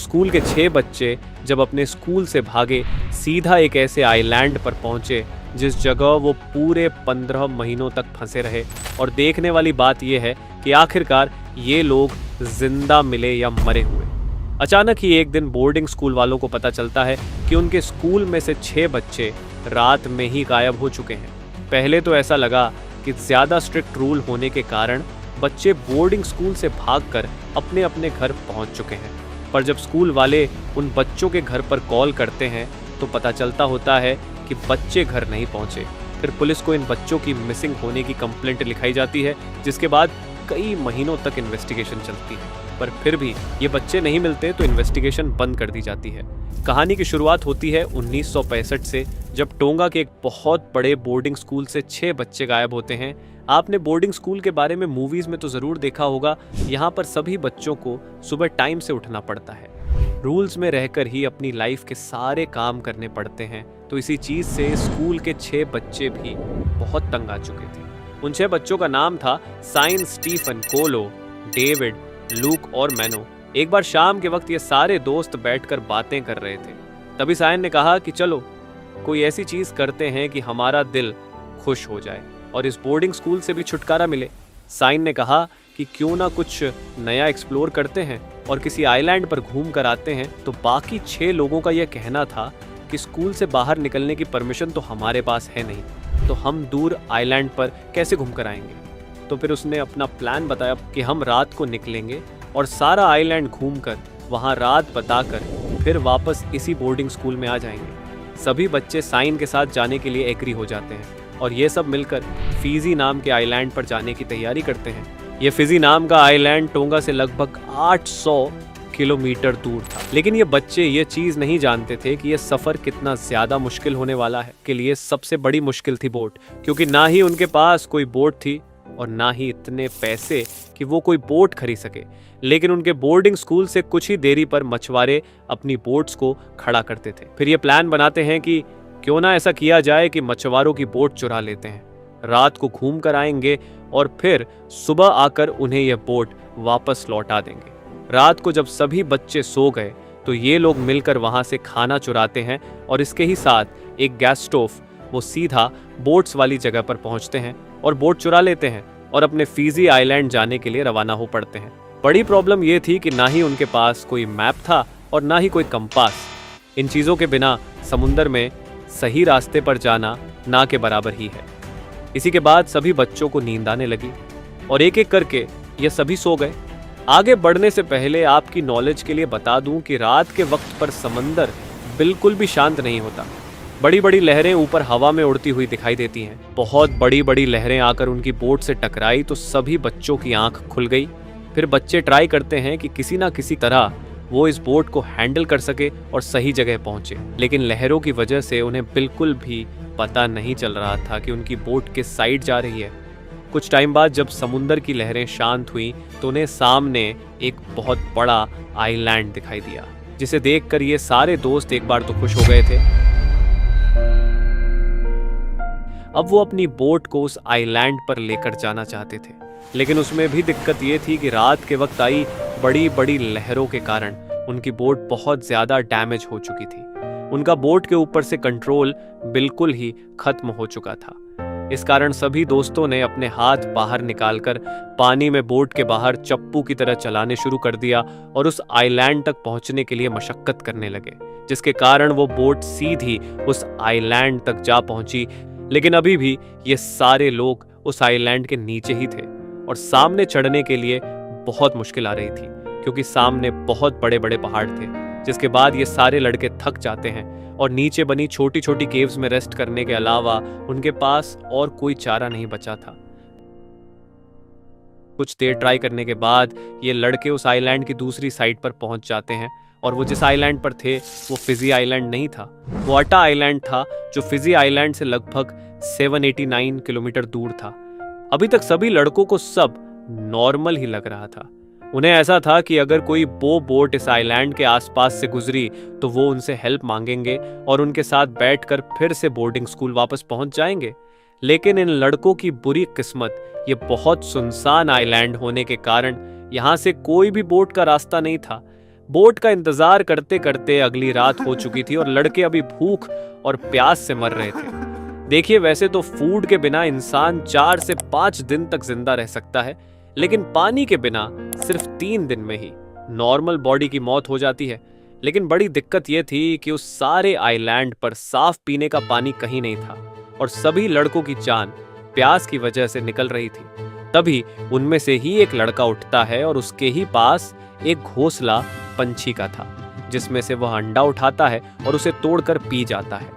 School के 6 बच्चे जब अपने स्कूल से भागे सीधा एक ऐसे आइलैंड पर पहुंचे जिस जगह वो पूरे 15 महीनों तक फंसे रहे। और देखने वाली बात यह है कि आखिरकार ये लोग जिंदा मिले या मरे हुए। अचानक ही एक दिन बोर्डिंग स्कूल वालों को पता चलता है कि उनके स्कूल में से 6 बच्चे रात में ही गायब हो चुके हैं। पहले तो ऐसा लगा कि ज़्यादा स्ट्रिक्ट रूल होने के कारण बच्चे बोर्डिंग स्कूल से भागकर अपने अपने घर पहुंच चुके हैं, पर जब स्कूल वाले उन बच्चों के घर पर कॉल करते हैं तो पता चलता होता है कि बच्चे घर नहीं पहुंचे। फिर पुलिस को इन बच्चों की मिसिंग होने की कंप्लेंट लिखाई जाती है, जिसके बाद कई महीनों तक इन्वेस्टिगेशन चलती है, पर फिर भी ये बच्चे नहीं मिलते तो इन्वेस्टिगेशन बंद कर दी जाती है। कहानी की शुरुआत होती है 1965 से, जब टोंगा के एक बहुत बड़े बोर्डिंग स्कूल से 6 बच्चे गायब होते हैं। आपने बोर्डिंग स्कूल के बारे में मूवीज में तो जरूर देखा होगा। यहाँ पर सभी बच्चों को सुबह टाइम से उठना पड़ता है, रूल्स में रहकर ही अपनी लाइफ के सारे काम करने पड़ते हैं। तो इसी चीज से स्कूल के 6 बच्चे भी बहुत तंग आ चुके थे। उन 6 बच्चों का नाम था साइन, स्टीफन, कोलो, डेविड, लूक और मैनो। एक बार शाम के वक्त ये सारे दोस्त बैठकर बातें कर रहे थे। तभी साइन ने कहा कि चलो कोई ऐसी चीज करते हैं कि हमारा दिल खुश हो जाए और इस बोर्डिंग स्कूल से भी छुटकारा मिले। साइन ने कहा कि क्यों ना कुछ नया एक्सप्लोर करते हैं और किसी आइलैंड पर घूम कर आते हैं। तो बाकी 6 लोगों का यह कहना था कि स्कूल से बाहर निकलने की परमिशन तो हमारे पास है नहीं, तो हम दूर आइलैंड पर कैसे घूम कर आएंगे। तो फिर उसने अपना प्लान बताया कि हम रात को निकलेंगे और सारा आइलैंड घूमकर वहाँ रात बताकर फिर वापस इसी बोर्डिंग स्कूल में आ जाएंगे। सभी बच्चे साइन के साथ जाने के लिए एग्री हो जाते हैं और ये सब मिलकर फिजी नाम के आइलैंड पर जाने की तैयारी करते हैं। ये फिजी नाम का आइलैंड टोंगा से लगभग 800 किलोमीटर दूर था, लेकिन ये बच्चे ये चीज़ नहीं जानते थे कि ये सफ़र कितना ज़्यादा मुश्किल होने वाला है। के लिए सबसे बड़ी मुश्किल थी बोट, क्योंकि ना ही उनके पास कोई बोट थी और ना ही इतने पैसे कि वो कोई बोट खरीद सके। लेकिन उनके बोर्डिंग स्कूल से कुछ ही देरी पर मछुआरे अपनी बोट्स को खड़ा करते थे। फिर ये प्लान बनाते हैं कि क्यों ना ऐसा किया जाए कि मछुआरों की बोट चुरा लेते हैं, रात को घूम कर आएंगे और फिर सुबह आकर उन्हें यह बोट वापस लौटा देंगे। रात को जब सभी बच्चे सो गए तो ये लोग मिलकर वहां से खाना चुराते हैं और इसके ही साथ एक गैस स्टोव वो सीधा बोट्स वाली जगह पर पहुंचते हैं और बोट चुरा लेते हैं और अपने फिजी आइलैंड जाने के लिए रवाना हो पड़ते हैं। बड़ी प्रॉब्लम ये थी कि ना ही उनके पास कोई मैप था और ना ही कोई कंपास। इन चीज़ों के बिना समुंदर में सही रास्ते पर जाना ना के बराबर ही है। इसी के बाद सभी बच्चों को नींद आने लगी और एक एक करके ये सभी सो गए। आगे बढ़ने से पहले आपकी नॉलेज के लिए बता दूं कि रात के वक्त पर समंदर बिल्कुल भी शांत नहीं होता। बड़ी बड़ी लहरें ऊपर हवा में उड़ती हुई दिखाई देती हैं। बहुत बड़ी बड़ी लहरें आकर उनकी बोट से टकराई तो सभी बच्चों की आंख खुल गई। फिर बच्चे ट्राई करते हैं कि किसी ना किसी तरह वो इस बोट को हैंडल कर सके और सही जगह पहुंचे, लेकिन लहरों की वजह से उन्हें बिल्कुल भी पता नहीं चल रहा था कि उनकी बोट किस साइड जा रही है। कुछ टाइम बाद जब समुंदर की लहरें शांत हुई तो उन्हें सामने एक बहुत बड़ा आइलैंड दिखाई दिया, जिसे देखकर ये सारे दोस्त एक बार तो खुश हो गए थे। अब वो अपनी बोट को उस आइलैंड पर लेकर जाना चाहते थे, लेकिन उसमें भी दिक्कत ये थी कि रात के वक्त आई बड़ी बड़ी लहरों के कारण उनकी बोट बहुत ज्यादा डैमेज हो चुकी थी। उनका बोट के ऊपर से कंट्रोल बिल्कुल ही खत्म हो चुका था। इस कारण सभी दोस्तों ने अपने हाथ बाहर निकालकर पानी में बोट के बाहर चप्पू की तरह चलाने शुरू कर दिया और उस आइलैंड तक पहुंचने के लिए मशक्कत करने लगे, जिसके कारण वो बोट सीधी उस आइलैंड तक जा पहुंची। लेकिन अभी भी ये सारे लोग उस आइलैंड के नीचे ही थे और सामने चढ़ने के लिए बहुत मुश्किल आ रही थी, क्योंकि सामने बहुत बड़े बड़े पहाड़ थे। जिसके बाद ये सारे लड़के थक जाते हैं और नीचे बनी छोटी छोटी केव्स में रेस्ट करने के अलावा उनके पास और कोई चारा नहीं बचा था। कुछ देर ट्राई करने के बाद ये लड़के उस आइलैंड की दूसरी साइड पर पहुंच जाते हैं और वो जिस आइलैंड पर थे वो फिजी आइलैंड नहीं था, वो अटा आइलैंड था, जो फिजी आइलैंड से लगभग 789 किलोमीटर दूर था। अभी तक सभी लड़कों को सब नॉर्मल ही लग रहा था। उन्हें ऐसा था कि अगर कोई बोट इस आइलैंड के आसपास से गुजरी तो वो उनसे हेल्प मांगेंगे और उनके साथ बैठकर फिर से बोर्डिंग स्कूल वापस पहुंच जाएंगे। लेकिन इन लड़कों की बुरी किस्मत, ये बहुत सुनसान आइलैंड होने के कारण यहाँ से कोई भी बोट का रास्ता नहीं था। बोट का इंतजार करते करते अगली रात हो चुकी थी और लड़के अभी भूख और प्यास से मर रहे थे। देखिए, वैसे तो फूड के बिना इंसान 4 से 5 दिन तक जिंदा रह सकता है, लेकिन पानी के बिना सिर्फ 3 दिन में ही नॉर्मल बॉडी की मौत हो जाती है। लेकिन बड़ी दिक्कत यह थी कि उस सारे आइलैंड पर साफ पीने का पानी कहीं नहीं था और सभी लड़कों की जान प्यास की वजह से निकल रही थी। तभी उनमें से ही एक लड़का उठता है और उसके ही पास एक घोंसला पंछी का था, जिसमें से वह अंडा उठाता है और उसे तोड़कर पी जाता है।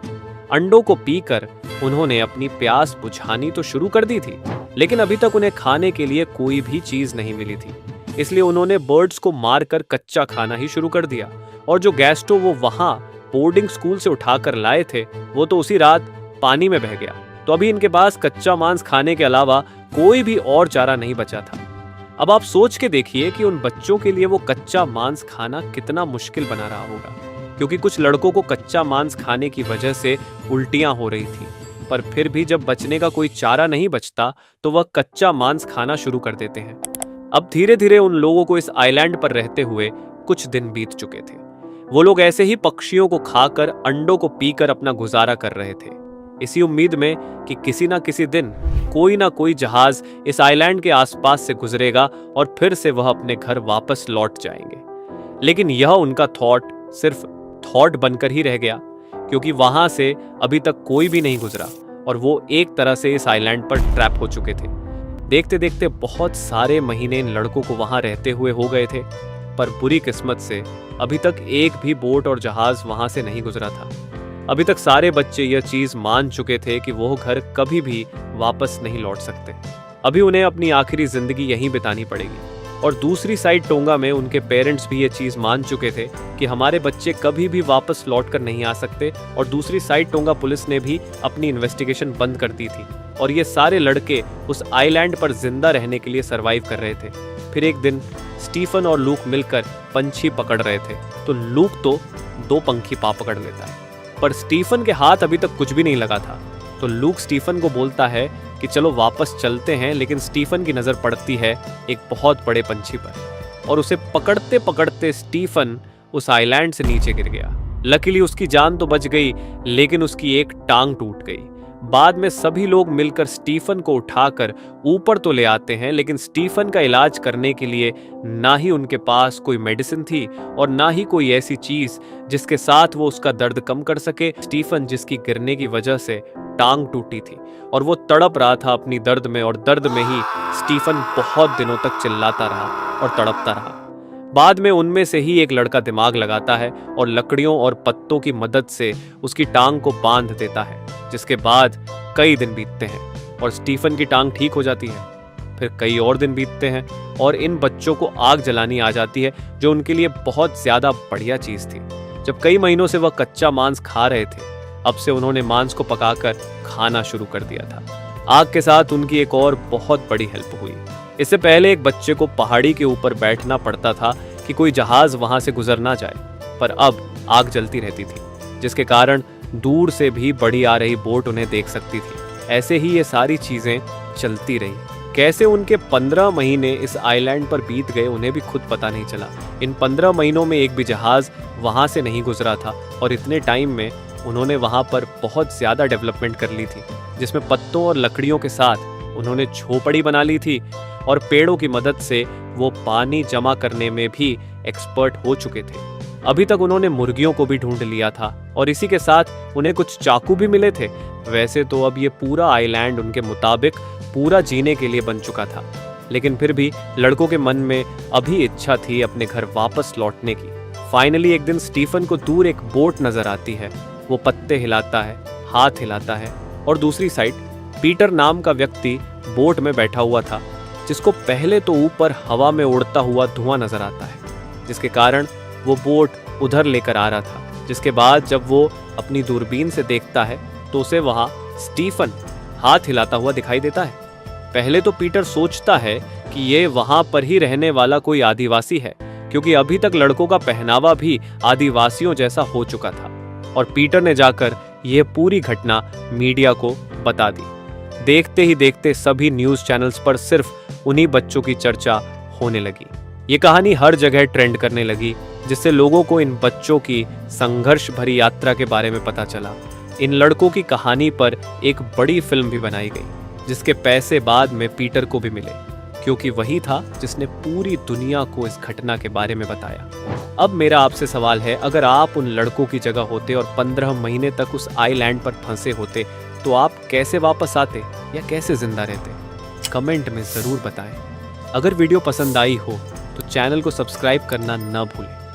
अंडों को पीकर उन्होंने अपनी प्यास बुझानी तो शुरू कर दी थी, लेकिन अभी तक उन्हें खाने के लिए कोई भी चीज नहीं मिली थी। इसलिए उन्होंने बर्ड्स को मारकर कच्चा खाना ही शुरू कर दिया और जो गैस्ट्रो वो वहां बोर्डिंग स्कूल से उठाकर लाए थे वो तो उसी रात पानी में बह गया। तो अभी इनके पास कच्चा मांस खाने के अलावा कोई भी और चारा नहीं बचा था। अब आप सोच के देखिए कि उन बच्चों के लिए वो कच्चा मांस खाना कितना मुश्किल बना रहा होगा, क्योंकि कुछ लड़कों को कच्चा मांस खाने की वजह से उल्टियां हो रही थी। पर फिर भी जब बचने का कोई चारा नहीं बचता तो वह कच्चा मांस खाना शुरू कर देते हैं। अब धीरे धीरे उन लोगों को इस आइलैंड पर रहते हुए कुछ दिन बीत चुके थे। वो लोग ऐसे ही पक्षियों को खाकर अंडों को पीकर अपना गुजारा कर रहे थे, इसी उम्मीद में कि किसी ना किसी दिन कोई ना कोई जहाज इस आइलैंड के आसपास से गुजरेगा और फिर से वह अपने घर वापस लौट जाएंगे। लेकिन यह उनका थॉट सिर्फ थॉट बनकर ही रह गया, क्योंकि वहां से अभी तक कोई भी नहीं गुजरा और वो एक तरह से इस आइलैंड पर ट्रैप हो चुके थे। देखते देखते बहुत सारे महीने इन लड़कों को वहां रहते हुए हो गए थे, पर बुरी किस्मत से अभी तक एक भी बोट और जहाज वहां से नहीं गुजरा था। अभी तक सारे बच्चे यह चीज मान चुके थे कि वो घर कभी भी वापस नहीं लौट सकते। अभी उन्हें अपनी आखिरी जिंदगी यहीं बितानी पड़ेगी। और दूसरी साइड टोंगा में उनके पेरेंट्स भी ये चीज मान चुके थे कि हमारे बच्चे कभी भी वापस लौट कर नहीं आ सकते। और दूसरी साइड टोंगा पुलिस ने भी अपनी इन्वेस्टिगेशन बंद कर दी थी और ये सारे लड़के उस आइलैंड पर जिंदा रहने के लिए सरवाइव कर रहे थे। फिर एक दिन स्टीफन और लूक मिलकर पंछी पकड़ रहे थे, तो लूक तो 2 पंखी पा पकड़ लेता है, पर स्टीफन के हाथ अभी तक कुछ भी नहीं लगा था। तो लूक स्टीफन को बोलता है कि चलो वापस चलते हैं, लेकिन स्टीफन की नजर पड़ती है एक बहुत बड़े पंछी पर और उसे पकड़ते पकड़ते स्टीफन उस आइलैंड से नीचे गिर गया। लकीली उसकी जान तो बच गई, लेकिन उसकी एक टांग टूट गई। बाद में सभी लोग मिलकर स्टीफन को उठाकर ऊपर तो ले आते हैं, लेकिन स्टीफन का इलाज करने के लिए ना ही उनके पास कोई मेडिसिन थी और ना ही कोई ऐसी चीज जिसके साथ वो उसका दर्द कम कर सके। स्टीफन, जिसकी गिरने की वजह से टांग टूटी थी और वो तड़प रहा था अपनी दर्द में, और दर्द में ही स्टीफन बहुत दिनों तक चिल्लाता रहा और तड़पता रहा। बाद में उनमें से ही एक लड़का दिमाग लगाता है और लकड़ियों और पत्तों की मदद से उसकी टांग को बांध देता है, जिसके बाद कई दिन बीतते हैं और स्टीफन की टांग ठीक हो जाती है। फिर कई और दिन बीतते हैं और इन बच्चों को आग जलानी आ जाती है, जो उनके लिए बहुत ज्यादा बढ़िया चीज थी। जब कई महीनों से वह कच्चा मांस खा रहे थे, अब से उन्होंने मांस को पकाकर खाना शुरू कर दिया था। आग के साथ उनकी एक और बहुत बड़ी हेल्प हुई। इससे पहले एक बच्चे को पहाड़ी के ऊपर बैठना पड़ता था कि कोई जहाज वहां से गुजर ना जाए, पर अब आग जलती रहती थी, जिसके कारण दूर से भी बड़ी आ रही बोट उन्हें देख सकती थी। ऐसे ही ये सारी चीजें चलती रही। कैसे उनके 15 महीने इस आइलैंड पर बीत गए उन्हें भी खुद पता नहीं चला। इन 15 महीनों में एक भी जहाज वहां से नहीं गुजरा था और इतने टाइम में उन्होंने वहां पर बहुत ज्यादा डेवलपमेंट कर ली थी, जिसमें पत्तों और लकड़ियों के साथ उन्होंने झोपड़ी बना ली थी और पेड़ों की मदद से वो पानी जमा करने में भी एक्सपर्ट हो चुके थे। अभी तक उन्होंने मुर्गियों को भी ढूंढ लिया था और इसी के साथ उन्हें कुछ चाकू भी मिले थे। वैसे तो अब ये पूरा आइलैंड उनके मुताबिक पूरा जीने के लिए बन चुका था, लेकिन फिर भी लड़कों के मन में अभी इच्छा थी अपने घर वापस लौटने की। फाइनली एक दिन स्टीफन को दूर एक बोट नजर आती है। वो पत्ते हिलाता है, हाथ हिलाता है और दूसरी साइड पीटर नाम का व्यक्ति बोट में बैठा हुआ था, जिसको पहले तो ऊपर हवा में उड़ता हुआ धुआं नजर आता है, जिसके कारण वो बोट उधर लेकर आ रहा था। जिसके बाद जब वो अपनी दूरबीन से देखता है तो उसे वहां स्टीफन हाथ हिलाता हुआ दिखाई देता है। पहले तो पीटर सोचता है कि ये वहां पर ही रहने वाला कोई आदिवासी है, क्योंकि अभी तक लड़कों का पहनावा भी आदिवासियों जैसा हो चुका था। और पीटर ने जाकर यह पूरी घटना मीडिया को बता दी। देखते ही देखते सभी न्यूज चैनल्स पर सिर्फ उन्हीं बच्चों की चर्चा होने लगी। ये कहानी हर जगह ट्रेंड करने लगी, जिससे लोगों को इन बच्चों की संघर्ष भरी यात्रा के बारे में पता चला। इन लड़कों की कहानी पर एक बड़ी फिल्म भी बनाई गई, जिसके पैसे बाद में पीटर को भी मिले, क्योंकि वही था जिसने पूरी दुनिया को इस घटना के बारे में बताया। अब मेरा आपसे सवाल है, अगर आप उन लड़कों की जगह होते और 15 महीने तक उस आइलैंड पर फंसे होते, तो आप कैसे वापस आते या कैसे जिंदा रहते? कमेंट में ज़रूर बताएं। अगर वीडियो पसंद आई हो तो चैनल को सब्सक्राइब करना न भूलें।